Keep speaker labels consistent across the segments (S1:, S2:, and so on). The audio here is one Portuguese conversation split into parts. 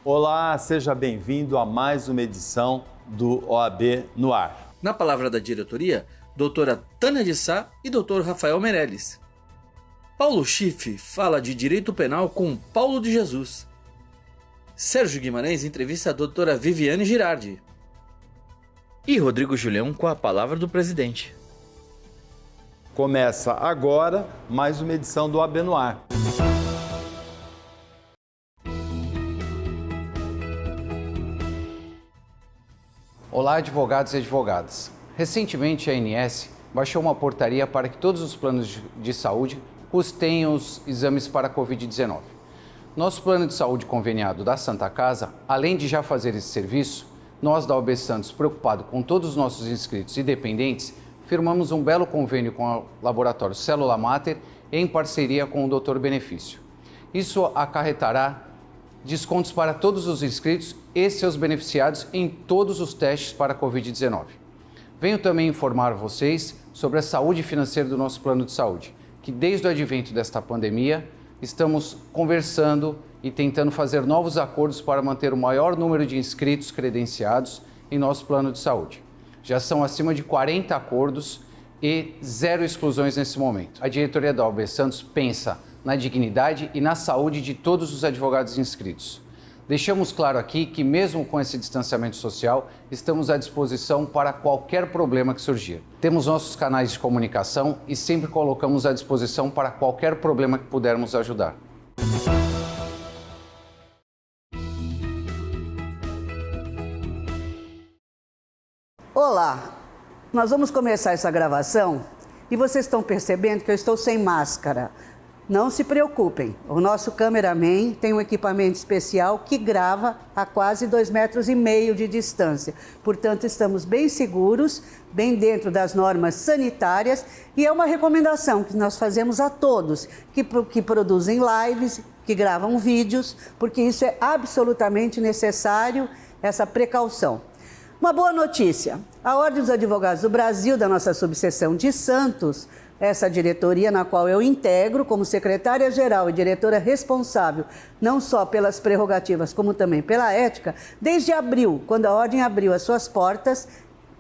S1: Olá, seja bem-vindo a mais uma edição do OAB no Ar.
S2: Na palavra da diretoria, doutora Tânia de Sá e doutor Rafael Meirelles. Paulo Schiff fala de direito penal com Paulo de Jesus. Sérgio Guimarães entrevista a doutora Viviane Girardi. E Rodrigo Julião com a palavra do presidente.
S1: Começa agora mais uma edição do OAB no Ar.
S3: Olá, advogados e advogadas. Recentemente, a ANS baixou uma portaria para que todos os planos de saúde custeiem os exames para a Covid-19. Nosso plano de saúde conveniado da Santa Casa, além de já fazer esse serviço, nós da OAB Santos, preocupado com todos os nossos inscritos e dependentes, firmamos um belo convênio com o laboratório Célula Mater em parceria com o Dr. Benefício. Isso acarretará descontos para todos os inscritos e seus beneficiados em todos os testes para a Covid-19. Venho também informar vocês sobre a saúde financeira do nosso plano de saúde, que desde o advento desta pandemia, estamos conversando e tentando fazer novos acordos para manter o maior número de inscritos credenciados em nosso plano de saúde. Já são acima de 40 acordos e 0 exclusões nesse momento. A diretoria da OAB Santos pensa na dignidade e na saúde de todos os advogados inscritos. Deixamos claro aqui que, mesmo com esse distanciamento social, estamos à disposição para qualquer problema que surgir. Temos nossos canais de comunicação e sempre colocamos à disposição para qualquer problema que pudermos ajudar.
S4: Olá, nós vamos começar essa gravação e vocês estão percebendo que eu estou sem máscara. Não se preocupem, o nosso cameraman tem um equipamento especial que grava a quase 2,5 metros de distância. Portanto, estamos bem seguros, bem dentro das normas sanitárias e é uma recomendação que nós fazemos a todos que produzem lives, que gravam vídeos, porque isso é absolutamente necessário, essa precaução. Uma boa notícia, a Ordem dos Advogados do Brasil, da nossa subseção de Santos, essa diretoria na qual eu integro como secretária-geral e diretora responsável, não só pelas prerrogativas, como também pela ética, desde abril, quando a Ordem abriu as suas portas,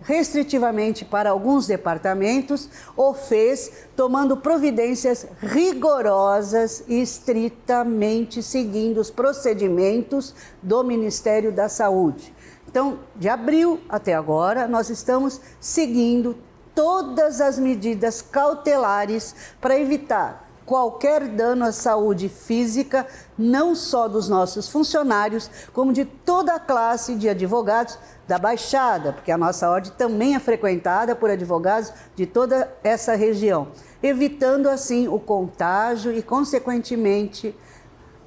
S4: restritivamente para alguns departamentos, o fez tomando providências rigorosas e estritamente seguindo os procedimentos do Ministério da Saúde. Então, de abril até agora, nós estamos seguindo todas as medidas cautelares para evitar qualquer dano à saúde física, não só dos nossos funcionários, como de toda a classe de advogados da Baixada, porque a nossa ordem também é frequentada por advogados de toda essa região, evitando assim o contágio e, consequentemente,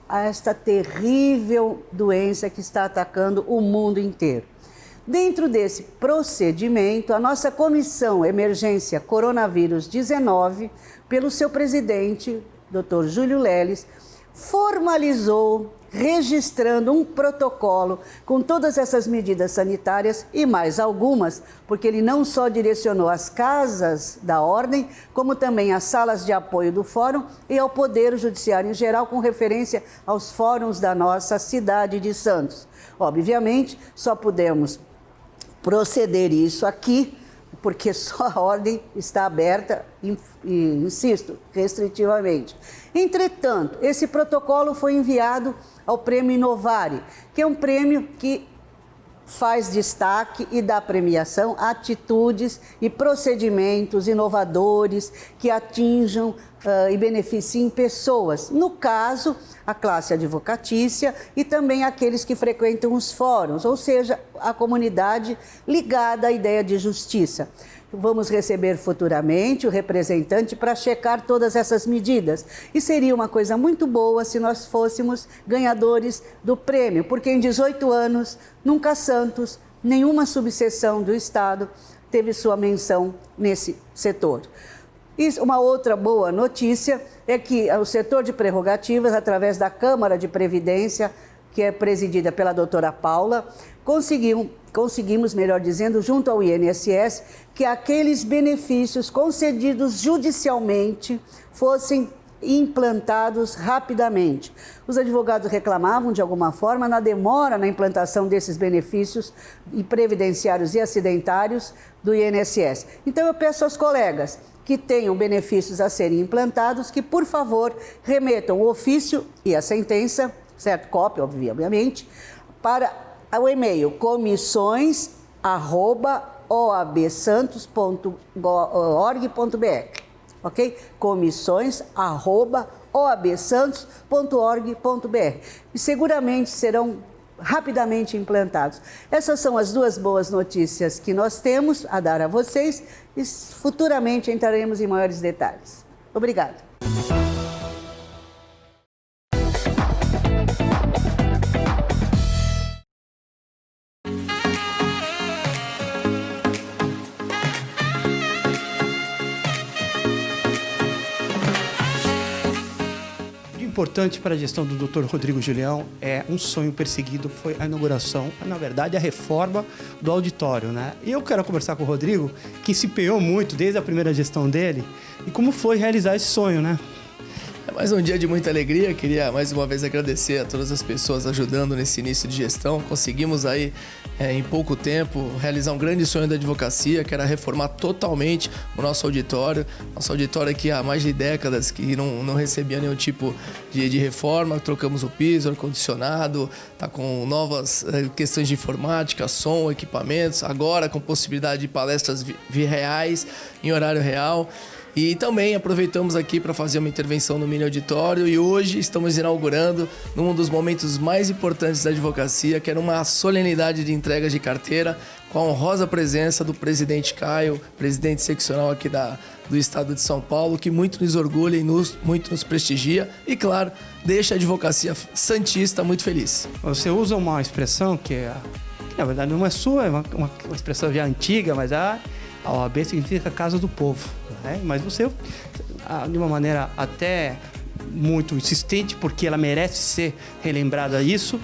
S4: esta terrível doença que está atacando o mundo inteiro. Dentro desse procedimento, a nossa Comissão Emergência Coronavírus 19, pelo seu presidente, Dr. Júlio Leles, formalizou, registrando um protocolo com todas essas medidas sanitárias e mais algumas, porque ele não só direcionou as casas da ordem, como também as salas de apoio do fórum e ao Poder Judiciário em geral, com referência aos fóruns da nossa cidade de Santos. Obviamente, só pudemos proceder isso aqui, porque só a ordem está aberta, e insisto, restritivamente. Entretanto, esse protocolo foi enviado ao Prêmio Inovare, que é um prêmio que faz destaque e dá premiação a atitudes e procedimentos inovadores que atinjam e beneficiem pessoas. No caso, a classe advocatícia e também aqueles que frequentam os fóruns, ou seja, a comunidade ligada à ideia de justiça. Vamos receber futuramente o representante para checar todas essas medidas. E seria uma coisa muito boa se nós fôssemos ganhadores do prêmio, porque em 18 anos, nunca Santos, nenhuma subseção do Estado teve sua menção nesse setor. E uma outra boa notícia é que o setor de prerrogativas, através da Câmara de Previdência, que é presidida pela doutora Paula, conseguimos, melhor dizendo, junto ao INSS, que aqueles benefícios concedidos judicialmente fossem implantados rapidamente. Os advogados reclamavam, de alguma forma, na demora na implantação desses benefícios previdenciários e acidentários do INSS. Então, eu peço aos colegas que tenham benefícios a serem implantados, que, por favor, remetam o ofício e a sentença, certo? Cópia, obviamente, para o e-mail comissões@oabsantos.org.br, ok? comissões@oabsantos.org.br. E seguramente serão rapidamente implantados. Essas são as duas boas notícias que nós temos a dar a vocês e futuramente entraremos em maiores detalhes. Obrigada.
S5: Importante para a gestão do Dr. Rodrigo Julião é um sonho perseguido, foi a inauguração, na verdade a reforma do auditório, né? E eu quero conversar com o Rodrigo, que se empenhou muito desde a primeira gestão dele, e como foi realizar esse sonho, né?
S6: É mais um dia de muita alegria, queria mais uma vez agradecer a todas as pessoas ajudando nesse início de gestão. Conseguimos aí, em pouco tempo, realizar um grande sonho da advocacia, que era reformar totalmente o nosso auditório. Nosso auditório aqui há mais de décadas que não recebia nenhum tipo de reforma. Trocamos o piso, ar-condicionado, está com novas questões de informática, som, equipamentos, agora com possibilidade de palestras reais, em horário real. E também aproveitamos aqui para fazer uma intervenção no mini auditório e hoje estamos inaugurando num dos momentos mais importantes da advocacia, que era uma solenidade de entregas de carteira com a honrosa presença do presidente Caio, presidente seccional aqui do estado de São Paulo, que muito nos orgulha e muito nos prestigia e, claro, deixa a advocacia santista muito feliz.
S5: Você usa uma expressão que na verdade não é sua, é uma expressão já antiga, mas a OAB significa Casa do Povo. Mas você, de uma maneira até muito insistente, porque ela merece ser relembrada isso,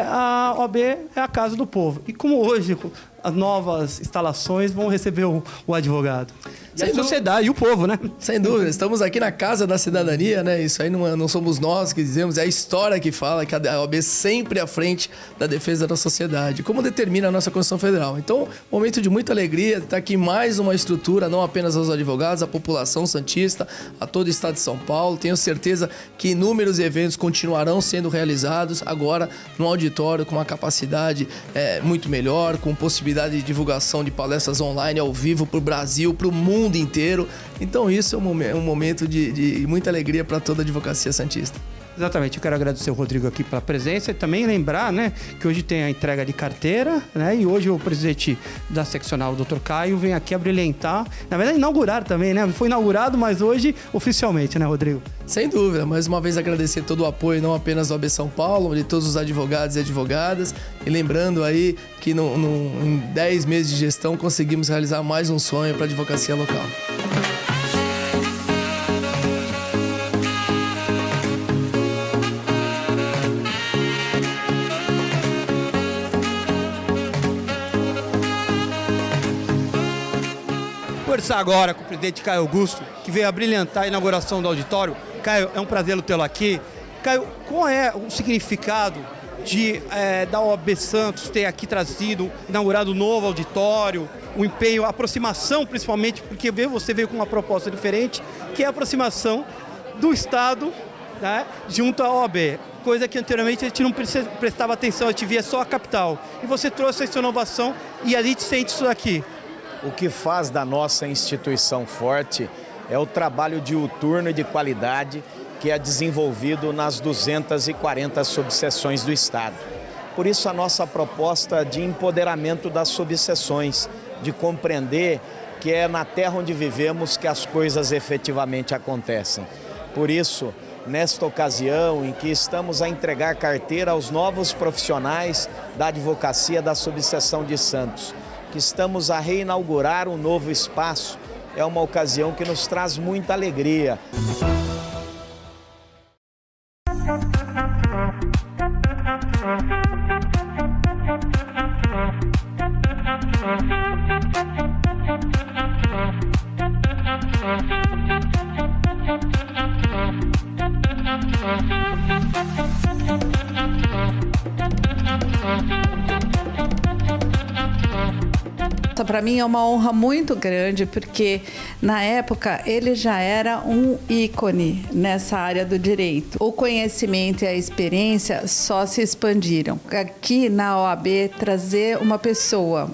S5: a OAB é a Casa do Povo. E como hoje as novas instalações vão receber o advogado? E a sociedade e o povo, né?
S6: Sem dúvida, estamos aqui na Casa da Cidadania, né? Isso aí não somos nós que dizemos, é a história que fala que a OAB sempre à frente da defesa da sociedade, como determina a nossa Constituição Federal. Então, momento de muita alegria, está aqui mais uma estrutura, não apenas aos advogados, à população santista, a todo o estado de São Paulo. Tenho certeza que inúmeros eventos continuarão sendo realizados agora no auditório com uma capacidade muito melhor, com possibilidade de divulgação de palestras online ao vivo para o Brasil, para o mundo inteiro. Então isso é um momento de muita alegria para toda a advocacia santista.
S5: Exatamente, eu quero agradecer o Rodrigo aqui pela presença e também lembrar, né, que hoje tem a entrega de carteira, né, e hoje o presidente da seccional, o Dr. Caio, vem aqui abrilhantar, na verdade inaugurar também, né, foi inaugurado, mas hoje oficialmente, né, Rodrigo?
S6: Sem dúvida, mais uma vez agradecer todo o apoio, não apenas do OAB São Paulo, mas de todos os advogados e advogadas, e lembrando aí que em 10 meses de gestão conseguimos realizar mais um sonho para a advocacia local.
S5: Conversar agora com o presidente Caio Augusto, que veio abrilhantar a inauguração do auditório. Caio, é um prazer tê-lo aqui. Caio, qual é o significado da OAB Santos ter aqui inaugurado um novo auditório, o empenho, a aproximação principalmente, porque você veio com uma proposta diferente, que é a aproximação do Estado, né, junto à OAB, coisa que anteriormente a gente não prestava atenção, a gente via só a capital. E você trouxe essa inovação e a gente sente isso aqui.
S7: O que faz da nossa instituição forte é o trabalho diuturno e de qualidade que é desenvolvido nas 240 subseções do Estado. Por isso a nossa proposta de empoderamento das subseções, de compreender que é na terra onde vivemos que as coisas efetivamente acontecem. Por isso, nesta ocasião em que estamos a entregar carteira aos novos profissionais da advocacia da subseção de Santos, que estamos a reinaugurar um novo espaço, é uma ocasião que nos traz muita alegria.
S8: Para mim é uma honra muito grande, porque na época ele já era um ícone nessa área do direito. O conhecimento e a experiência só se expandiram. Aqui na OAB, trazer uma pessoa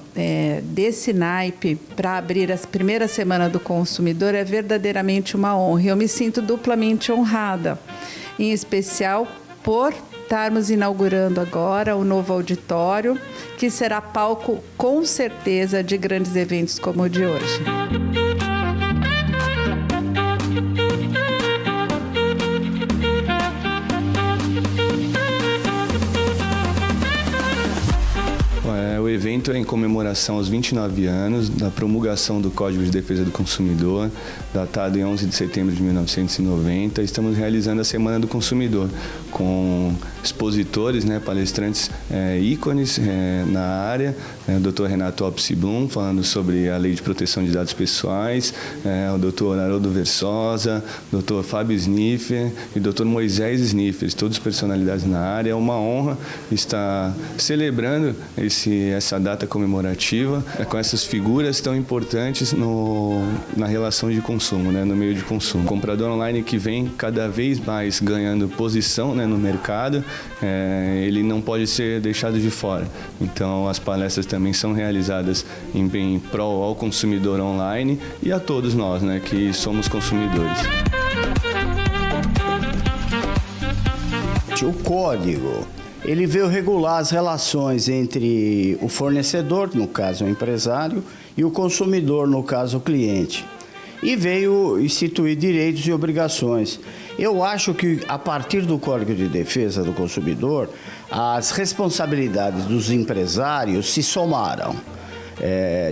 S8: desse naipe para abrir as primeiras semanas do consumidor é verdadeiramente uma honra. Eu me sinto duplamente honrada, em especial por estarmos inaugurando agora o novo auditório, que será palco, com certeza, de grandes eventos como o de hoje.
S9: O evento é em comemoração aos 29 anos da promulgação do Código de Defesa do Consumidor, datado em 11 de setembro de 1990. Estamos realizando a Semana do Consumidor, com expositores, palestrantes ícones na área, o Dr. Renato Opsi Blum, falando sobre a Lei de Proteção de Dados Pessoais, o Dr. Haroldo Versosa, o Dr. Fábio Sniffer e o Dr. Moisés Sniffer, todos personalidades na área. É uma honra estar celebrando essa data comemorativa com essas figuras tão importantes na relação de consumo, no meio de consumo. O comprador online que vem cada vez mais ganhando posição no mercado, ele não pode ser deixado de fora. Então as palestras também são realizadas em prol ao consumidor online e a todos nós, que somos consumidores.
S10: O código, ele veio regular as relações entre o fornecedor, no caso o empresário, e o consumidor, no caso o cliente. E veio instituir direitos e obrigações. Eu acho que, a partir do Código de Defesa do Consumidor, as responsabilidades dos empresários se somaram.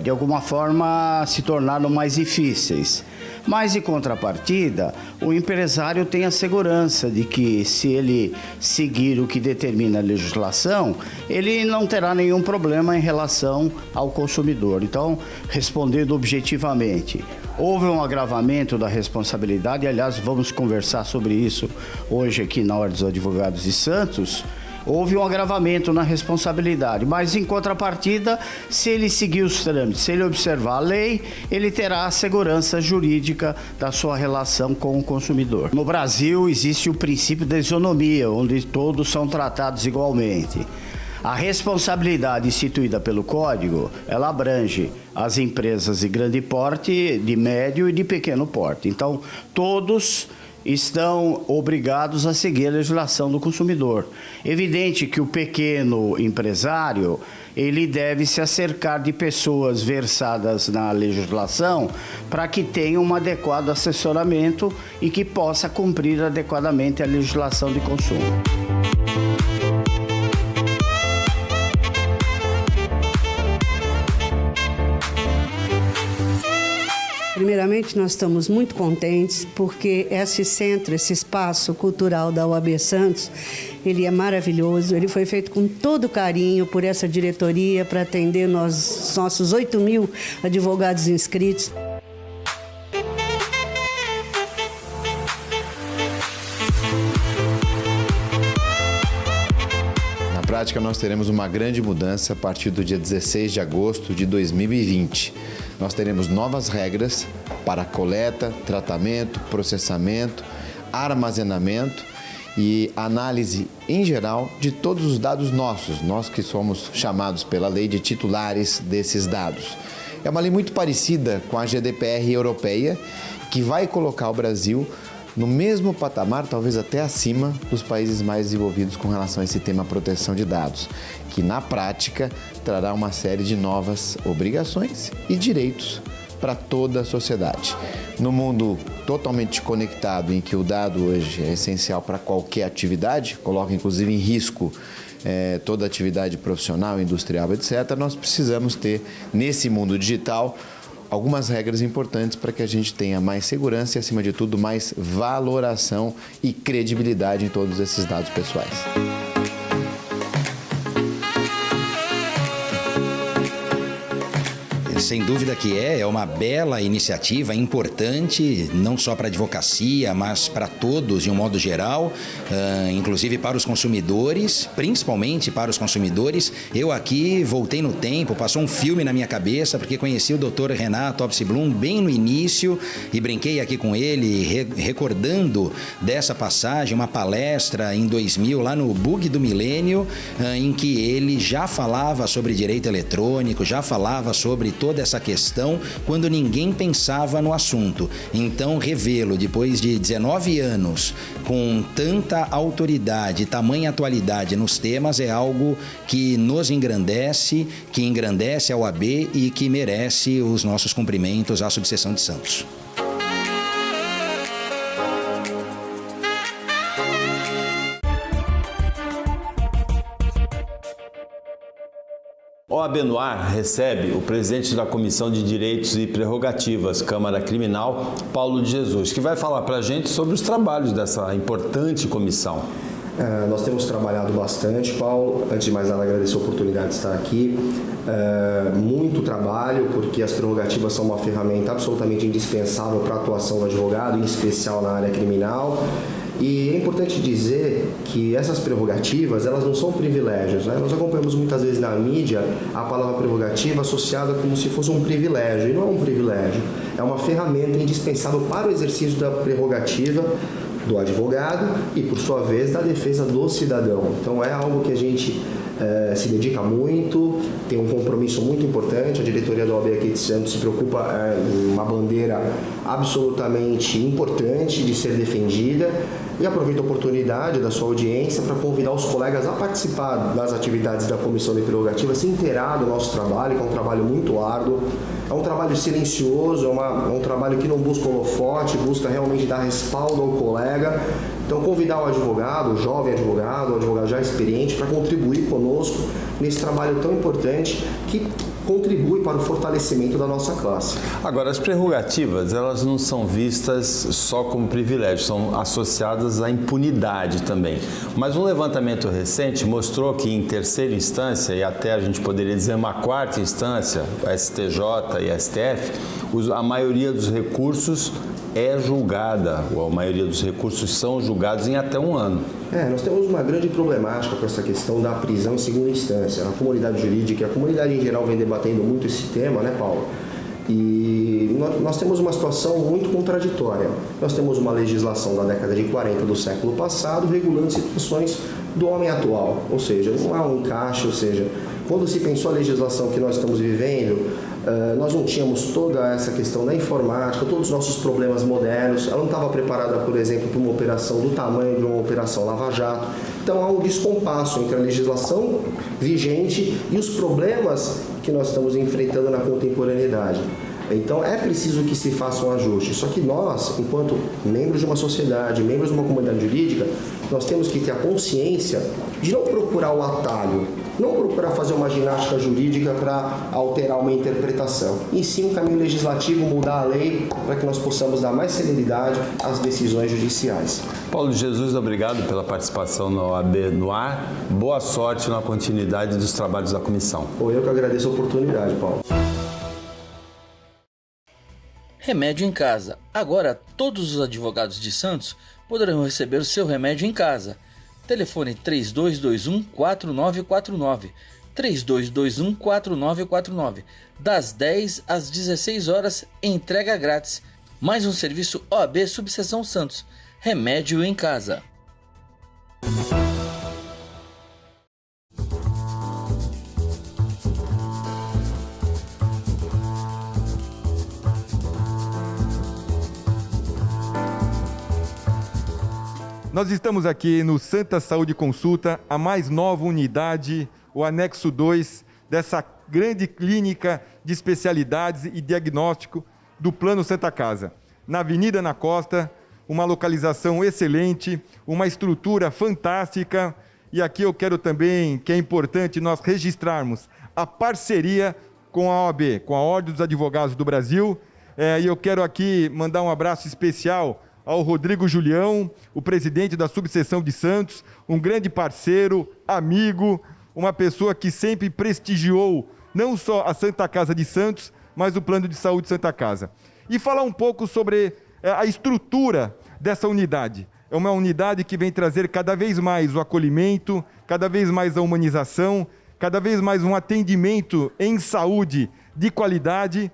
S10: De alguma forma, se tornaram mais difíceis. Mas, em contrapartida, o empresário tem a segurança de que, se ele seguir o que determina a legislação, ele não terá nenhum problema em relação ao consumidor. Então, respondendo objetivamente, houve um agravamento da responsabilidade, aliás, vamos conversar sobre isso hoje aqui na Ordem dos Advogados de Santos. Houve um agravamento na responsabilidade, mas em contrapartida, se ele seguir os trâmites, se ele observar a lei, ele terá a segurança jurídica da sua relação com o consumidor. No Brasil existe o princípio da isonomia, onde todos são tratados igualmente. A responsabilidade instituída pelo Código, ela abrange as empresas de grande porte, de médio e de pequeno porte. Então, todos estão obrigados a seguir a legislação do consumidor. Evidente que o pequeno empresário, ele deve se acercar de pessoas versadas na legislação para que tenha um adequado assessoramento e que possa cumprir adequadamente a legislação de consumo.
S4: Primeiramente, nós estamos muito contentes porque esse centro, esse espaço cultural da OAB Santos, ele é maravilhoso, ele foi feito com todo carinho por essa diretoria para atender nossos 8.000 advogados inscritos.
S11: Na prática, nós teremos uma grande mudança a partir do dia 16 de agosto de 2020. Nós teremos novas regras para coleta, tratamento, processamento, armazenamento e análise em geral de todos os dados nossos, nós que somos chamados pela lei de titulares desses dados. É uma lei muito parecida com a GDPR europeia, que vai colocar o Brasil no mesmo patamar, talvez até acima dos países mais desenvolvidos com relação a esse tema proteção de dados, que na prática trará uma série de novas obrigações e direitos para toda a sociedade. No mundo totalmente conectado, em que o dado hoje é essencial para qualquer atividade, coloca inclusive em risco toda atividade profissional, industrial, etc., nós precisamos ter, nesse mundo digital, algumas regras importantes para que a gente tenha mais segurança e, acima de tudo, mais valoração e credibilidade em todos esses dados pessoais.
S12: Sem dúvida que é uma bela iniciativa, importante, não só para a advocacia, mas para todos de um modo geral, inclusive para os consumidores, principalmente para os consumidores. Eu aqui voltei no tempo, passou um filme na minha cabeça, porque conheci o Dr. Renato Opsblum bem no início e brinquei aqui com ele, recordando dessa passagem, uma palestra em 2000, lá no Bug do Milênio, em que ele já falava sobre direito eletrônico, já falava sobre toda essa questão quando ninguém pensava no assunto. Então, revê-lo depois de 19 anos com tanta autoridade, tamanha atualidade nos temas é algo que nos engrandece, que engrandece a OAB e que merece os nossos cumprimentos à subseção de Santos.
S1: OAB no Ar recebe o presidente da Comissão de Direitos e Prerrogativas, Câmara Criminal, Paulo de Jesus, que vai falar para a gente sobre os trabalhos dessa importante comissão.
S13: Nós temos trabalhado bastante, Paulo. Antes de mais nada, agradecer a oportunidade de estar aqui. Muito trabalho, porque as prerrogativas são uma ferramenta absolutamente indispensável para a atuação do advogado, em especial na área criminal. E é importante dizer que essas prerrogativas, elas não são privilégios, né? Nós acompanhamos muitas vezes na mídia a palavra prerrogativa associada como se fosse um privilégio, e não é um privilégio, é uma ferramenta indispensável para o exercício da prerrogativa do advogado e, por sua vez, da defesa do cidadão. Então é algo que a gente se dedica muito, tem um compromisso muito importante. A diretoria da OAB aqui de Santos se preocupa uma bandeira absolutamente importante de ser defendida, e aproveito a oportunidade da sua audiência para convidar os colegas a participar das atividades da Comissão de Prerrogativas, se inteirar do nosso trabalho, que é um trabalho muito árduo, é um trabalho silencioso, é um trabalho que não busca holofote, busca realmente dar respaldo ao colega. Então, convidar o advogado, o jovem advogado, o advogado já experiente, para contribuir conosco nesse trabalho tão importante que contribui para o fortalecimento da nossa classe.
S1: Agora, as prerrogativas, elas não são vistas só como privilégio, são associadas à impunidade também. Mas um levantamento recente mostrou que em terceira instância, e até a gente poderia dizer uma quarta instância, a STJ e a STF, a maioria dos recursos é julgada, ou a maioria dos recursos são julgados em até 1 ano.
S13: Nós temos uma grande problemática com essa questão da prisão em segunda instância. A comunidade jurídica e a comunidade em geral vem debatendo muito esse tema, né, Paulo? E nós temos uma situação muito contraditória. Nós temos uma legislação da década de 40 do século passado regulando situações do homem atual, ou seja, não há um encaixe, ou seja, quando se pensou a legislação que nós estamos vivendo, nós não tínhamos toda essa questão da informática, todos os nossos problemas modernos, ela não estava preparada, por exemplo, para uma operação do tamanho de uma operação Lava Jato. Então há um descompasso entre a legislação vigente e os problemas que nós estamos enfrentando na contemporaneidade. Então é preciso que se faça um ajuste, só que nós, enquanto membros de uma sociedade, membros de uma comunidade jurídica, nós temos que ter a consciência de não procurar o atalho, não procurar fazer uma ginástica jurídica para alterar uma interpretação, e sim um caminho legislativo, mudar a lei para que nós possamos dar mais celeridade às decisões judiciais.
S1: Paulo de Jesus, obrigado pela participação no OAB no Ar. Boa sorte na continuidade dos trabalhos da comissão.
S13: Eu que agradeço a oportunidade, Paulo.
S2: Remédio em casa. Agora, todos os advogados de Santos poderão receber o seu remédio em casa. Telefone 3221-4949. 3221-4949. Das 10 às 16 horas, entrega grátis. Mais um serviço OAB Subseção Santos. Remédio em casa.
S14: Nós estamos aqui no Santa Saúde Consulta, a mais nova unidade, o anexo 2 dessa grande clínica de especialidades e diagnóstico do Plano Santa Casa. Na Avenida na Costa, uma localização excelente, uma estrutura fantástica. E aqui eu quero também, que é importante nós registrarmos a parceria com a OAB, com a Ordem dos Advogados do Brasil. E eu quero aqui mandar um abraço especial ao Rodrigo Julião, o presidente da subseção de Santos, um grande parceiro, amigo, uma pessoa que sempre prestigiou não só a Santa Casa de Santos, mais o Plano de Saúde Santa Casa. E falar um pouco sobre a estrutura dessa unidade. É uma unidade que vem trazer cada vez mais o acolhimento, cada vez mais a humanização, cada vez mais um atendimento em saúde de qualidade.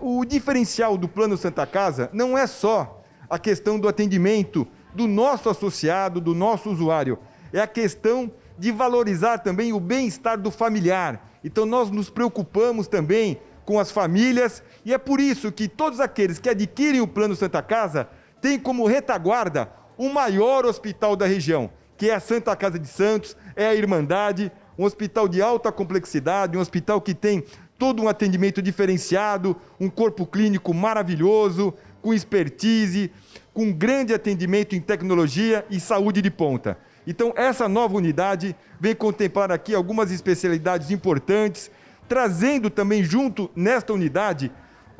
S14: O diferencial do Plano Santa Casa não é só a questão do atendimento do nosso associado, do nosso usuário, é a questão de valorizar também o bem-estar do familiar. Então nós nos preocupamos também com as famílias e é por isso que todos aqueles que adquirem o Plano Santa Casa têm como retaguarda o maior hospital da região, que é a Santa Casa de Santos, é a Irmandade, um hospital de alta complexidade, um hospital que tem todo um atendimento diferenciado, um corpo clínico maravilhoso, com expertise, com grande atendimento em tecnologia e saúde de ponta. Então, essa nova unidade vem contemplar aqui algumas especialidades importantes, trazendo também junto nesta unidade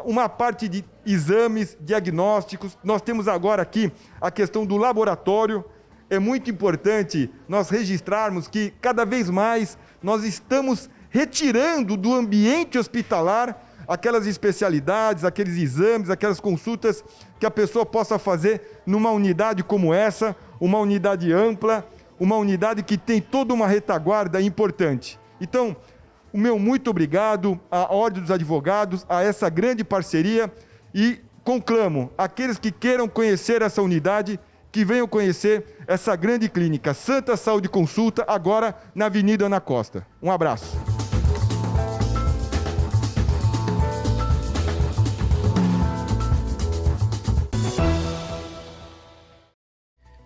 S14: uma parte de exames, diagnósticos. Nós temos agora aqui a questão do laboratório. É muito importante nós registrarmos que cada vez mais nós estamos retirando do ambiente hospitalar aquelas especialidades, aqueles exames, aquelas consultas que a pessoa possa fazer numa unidade como essa, uma unidade ampla, uma unidade que tem toda uma retaguarda importante. Então, o meu muito obrigado à Ordem dos Advogados, a essa grande parceria e conclamo aqueles que queiram conhecer essa unidade, que venham conhecer essa grande clínica Santa Saúde Consulta, agora na Avenida Ana Costa. Um abraço.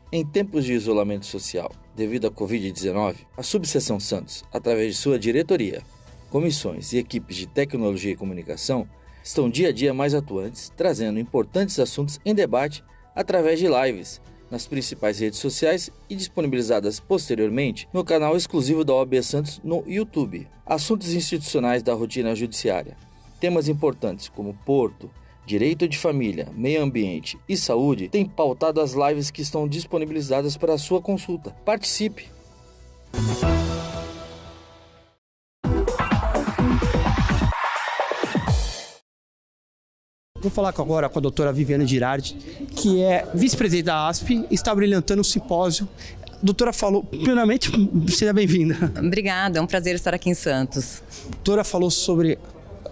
S2: Em tempos de isolamento social devido à Covid-19, a Subseção Santos, através de sua diretoria, comissões e equipes de tecnologia e comunicação, estão dia a dia mais atuantes, trazendo importantes assuntos em debate através de lives nas principais redes sociais e disponibilizadas posteriormente no canal exclusivo da OAB Santos no YouTube. Assuntos institucionais da rotina judiciária, temas importantes como Porto, Direito de Família, Meio Ambiente e Saúde têm pautado as lives que estão disponibilizadas para a sua consulta. Participe!
S15: Vou falar agora com a doutora Viviane Girardi, que é vice-presidente da ASP, está brilhantando o simpósio. A doutora falou plenamente, seja bem-vinda.
S16: Obrigada, é um prazer estar aqui em Santos.
S15: A doutora falou sobre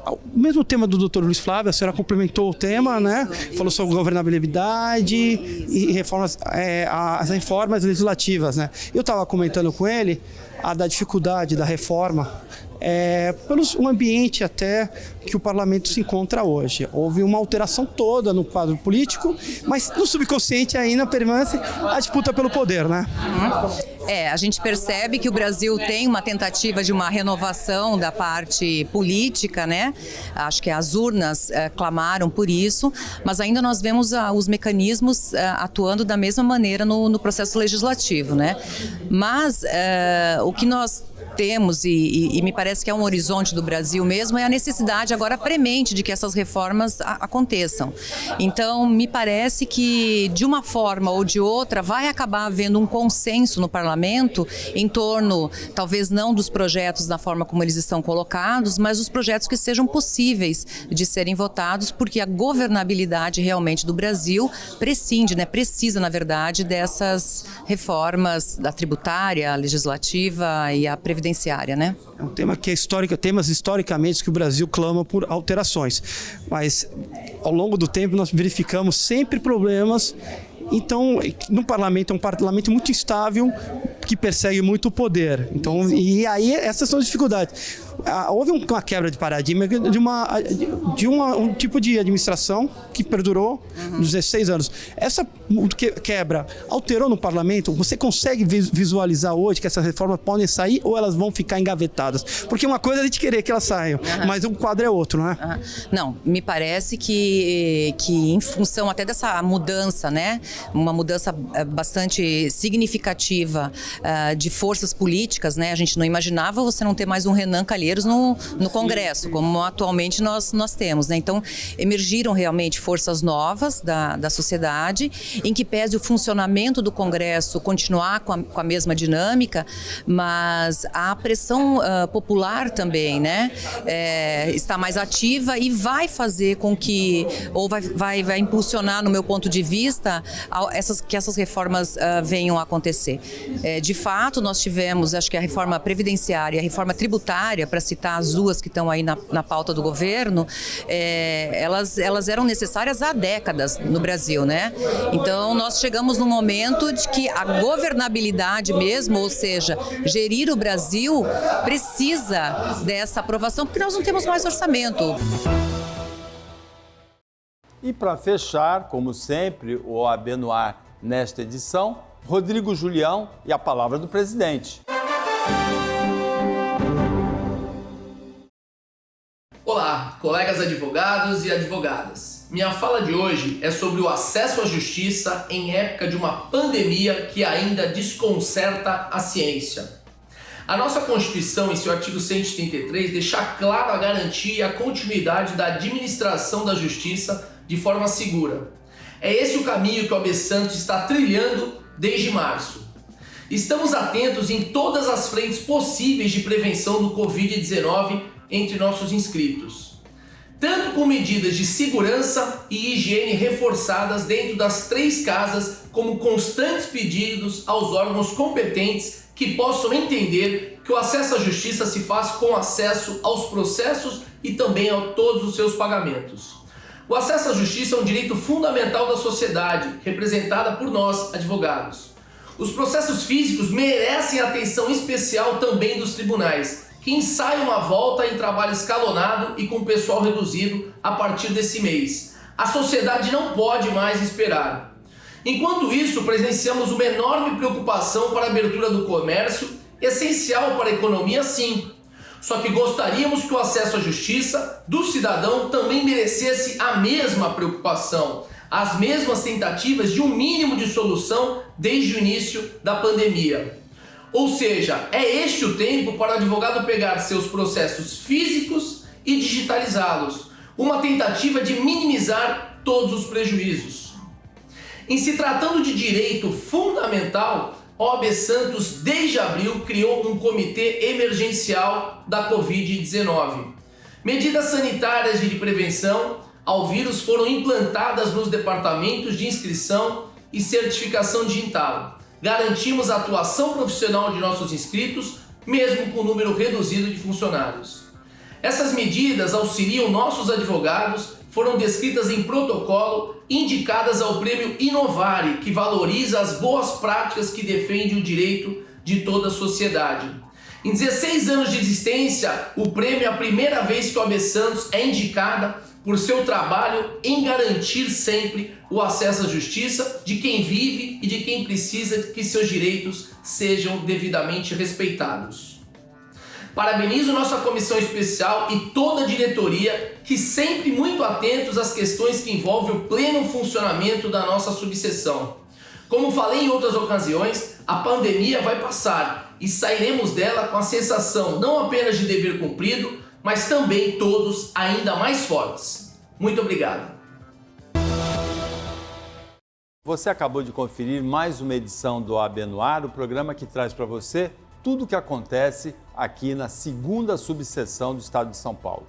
S15: o mesmo tema do doutor Luiz Flávio, a senhora complementou o tema, né? Falou sobre governabilidade e reformas, as reformas legislativas, né? Eu estava comentando com ele da dificuldade da reforma, pelo ambiente até que o parlamento se encontra hoje. Houve uma alteração toda no quadro político, mas no subconsciente ainda permanece a disputa pelo poder, né?
S16: A gente percebe que o Brasil tem uma tentativa de uma renovação da parte política, né? Acho que as urnas clamaram por isso, mas ainda nós vemos os mecanismos atuando da mesma maneira no processo legislativo, né? Mas o que nós temos, e me parece que é um horizonte do Brasil mesmo, é a necessidade agora premente de que essas reformas aconteçam. Então, me parece que, de uma forma ou de outra, vai acabar havendo um consenso no parlamento em torno, talvez não dos projetos da forma como eles estão colocados, mas dos projetos que sejam possíveis de serem votados, porque a governabilidade realmente do Brasil precisa, na verdade, dessas reformas da tributária, a legislativa e a previdenciária, né?
S15: É um tema que é histórico, temas historicamente que o Brasil clama por alterações, mas ao longo do tempo nós verificamos sempre problemas. Então, no parlamento é um parlamento muito instável que persegue muito o poder. Então, e aí essas são as dificuldades. Houve uma quebra de paradigma de um tipo de administração que perdurou 16 anos. Essa quebra alterou no parlamento? Você consegue visualizar hoje que essas reformas podem sair ou elas vão ficar engavetadas? Porque uma coisa é a gente querer que elas saiam, mas o quadro é outro, não é?
S16: Não, me parece que em função até dessa mudança, né? Uma mudança bastante significativa de forças políticas, né? A gente não imaginava você não ter mais um Renan Calheiros brasileiros no Congresso, como atualmente nós temos, né? Então, emergiram realmente forças novas da sociedade, em que pese o funcionamento do Congresso continuar com a mesma dinâmica, mas a pressão popular também, né, está mais ativa e vai fazer com que, ou vai impulsionar, no meu ponto de vista, que essas reformas venham a acontecer. De fato, nós tivemos, acho que a reforma previdenciária e a reforma tributária, para citar as duas que estão aí na pauta do governo, elas eram necessárias há décadas no Brasil, né? Então, nós chegamos num momento de que a governabilidade mesmo, ou seja, gerir o Brasil, precisa dessa aprovação, porque nós não temos mais orçamento.
S1: E para fechar, como sempre, o OAB no ar nesta edição, Rodrigo Julião e a palavra do presidente.
S17: Olá, colegas advogados e advogadas. Minha fala de hoje é sobre o acesso à justiça em época de uma pandemia que ainda desconcerta a ciência. A nossa Constituição, em seu artigo 133, deixa claro a garantia e a continuidade da administração da justiça de forma segura. É esse o caminho que o OAB Santos está trilhando desde março. Estamos atentos em todas as frentes possíveis de prevenção do Covid-19 entre nossos inscritos, tanto com medidas de segurança e higiene reforçadas dentro das 3 casas, como constantes pedidos aos órgãos competentes que possam entender que o acesso à justiça se faz com acesso aos processos e também a todos os seus pagamentos. O acesso à justiça é um direito fundamental da sociedade, representada por nós, advogados. Os processos físicos merecem atenção especial também dos tribunais, que ensaiam a volta em trabalho escalonado e com pessoal reduzido a partir desse mês. A sociedade não pode mais esperar. Enquanto isso, presenciamos uma enorme preocupação para a abertura do comércio, essencial para a economia, sim. Só que gostaríamos que o acesso à justiça do cidadão também merecesse a mesma preocupação, as mesmas tentativas de um mínimo de solução desde o início da pandemia. Ou seja, é este o tempo para o advogado pegar seus processos físicos e digitalizá-los, uma tentativa de minimizar todos os prejuízos. Em se tratando de direito fundamental, a OAB Santos, desde abril, criou um comitê emergencial da Covid-19. Medidas sanitárias de prevenção ao vírus foram implantadas nos departamentos de inscrição e certificação digital. Garantimos a atuação profissional de nossos inscritos, mesmo com número reduzido de funcionários. Essas medidas auxiliam nossos advogados, foram descritas em protocolo, indicadas ao prêmio Inovare, que valoriza as boas práticas que defendem o direito de toda a sociedade. Em 16 anos de existência, o prêmio é a primeira vez que a OAB Santos é indicada por seu trabalho em garantir sempre o acesso à justiça de quem vive e de quem precisa que seus direitos sejam devidamente respeitados. Parabenizo nossa comissão especial e toda a diretoria, que sempre muito atentos às questões que envolvem o pleno funcionamento da nossa subseção. Como falei em outras ocasiões, a pandemia vai passar e sairemos dela com a sensação não apenas de dever cumprido, mas também todos ainda mais fortes. Muito obrigado.
S1: Você acabou de conferir mais uma edição do OAB no Ar, o programa que traz para você tudo o que acontece aqui na 2ª subseção do Estado de São Paulo.